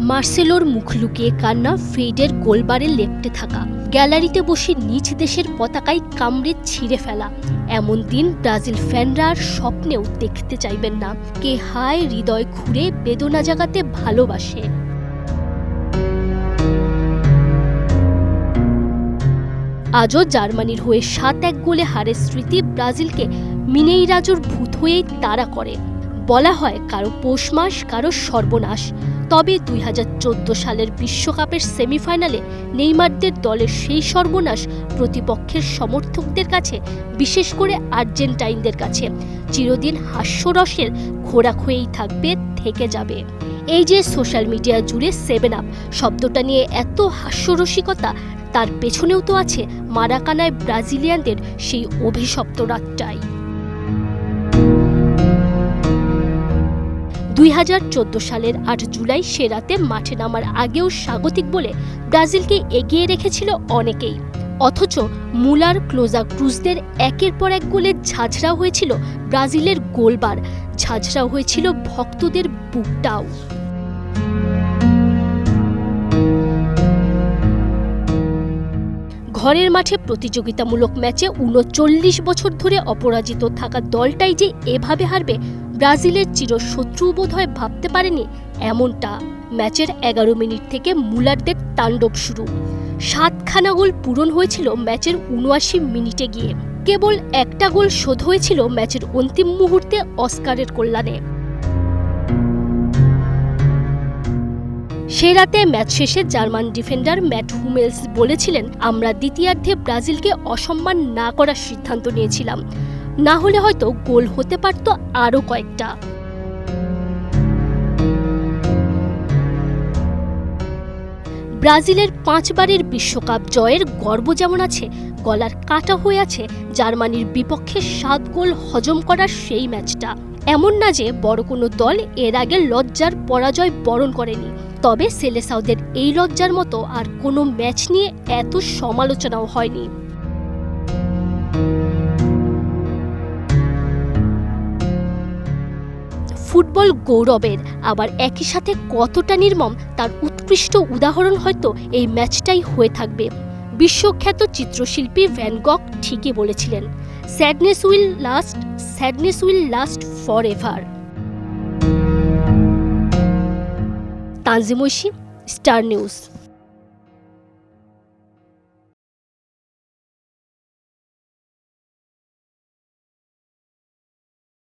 মার্সেলোর মুখ লুকিয়ে কান্না, ফেডের গোলবারে লেপ্টে থাকা, গ্যালারিতে বসে নিজ দেশের পতাকায় কামড়ে ছিঁড়ে ফেলা। এমন দিন ব্রাজিল ফ্যানরা আর স্বপ্নেও দেখতে চাইবেন না। কে হায় হৃদয় খুঁড়ে বেদনা জাগাতে ভালোবাসে। আজও জার্মানির হয়ে 7-1 গোলে হারের স্মৃতি ব্রাজিলকে মিনেইরাজোর ভূত হয়েই তাড়া করে। বলা হয় কারো পৌষ মাস, কারো সর্বনাশ। তবে 2014 সালের বিশ্বকাপের সেমিফাইনালে নেইমারদের দলের সেই সর্বনাশ প্রতিপক্ষের সমর্থকদের কাছে, বিশেষ করে আর্জেন্টাইনদের কাছে চিরদিন হাস্যরসের খোরাক হয়েই থাকবে, থেকে যাবে। এই যে সোশ্যাল মিডিয়া জুড়ে 7 আপ শব্দটা নিয়ে এত হাস্যরসিকতা, তার পেছনেও তো আছে মারাকানায় ব্রাজিলিয়ানদের সেই অভিশপ্ত রাতটাই। 2014 সালের 8 জুলাই সে রাতে মাঠে নামার আগেও স্বাগতিক বলে ব্রাজিলকে এগিয়ে রেখেছিল অনেকেই। অথচ মুলার, ক্লোজা ক্রুজদের একের পর এক গোলে ঝাঁঝরা হয়েছিল ব্রাজিলের গোলবার, ঝাঁঝরা হয়েছিল ভক্তদের বুকটাও। ঘরের মাঠে প্রতিযোগিতামূলক ম্যাচে 39 বছর ধরে অপরাজিত থাকা দলটাই যে এভাবে হারবে, ব্রাজিলের চিরশত্রু বোধহয় ভাবতে পারেনি এমনটা। ম্যাচের 11 মিনিট থেকে মুলারদের তাণ্ডব শুরু। 7খানা গোল পূরণ হয়েছিল ম্যাচের 79 মিনিটে গিয়ে। কেবল একটা গোল শোধ হয়েছিল ম্যাচের অন্তিম মুহূর্তে অস্কারের কল্যাণে। সেই রাতে ম্যাচ শেষে জার্মান ডিফেন্ডার ম্যাট হুমেলস বলেছিলেন, আমরা দ্বিতীয়ার্ধে ব্রাজিলকে অসম্মান না করার সিদ্ধান্ত নিয়েছিলাম, না হলে হয়তো গোল হতে পারত আরও কয়েকটা। ব্রাজিলের 5 বারের বিশ্বকাপ জয়ের গর্ব যেমন আছে, গলার কাটা হয়ে আছে জার্মানির বিপক্ষে 7 গোল হজম করার সেই ম্যাচটা। এমন না যে বড় কোনো দল এর আগে লজ্জার পরাজয় বরণ করেনি, তবে সেলেসাওদের এই লজ্জার মতো আর কোনো ম্যাচ নিয়ে এত সমালোচনাও হয়নি। ফুটবল গৌরবের, আবার একই সাথে কতটা নির্মম তার উৎকৃষ্ট উদাহরণ হয়তো এই ম্যাচটাই হয়ে থাকবে। বিশ্বখ্যাত চিত্রশিল্পী ভ্যান গগ ঠিকই বলেছিলেন, sadness will last forever. Tanzim Oishi, Star news.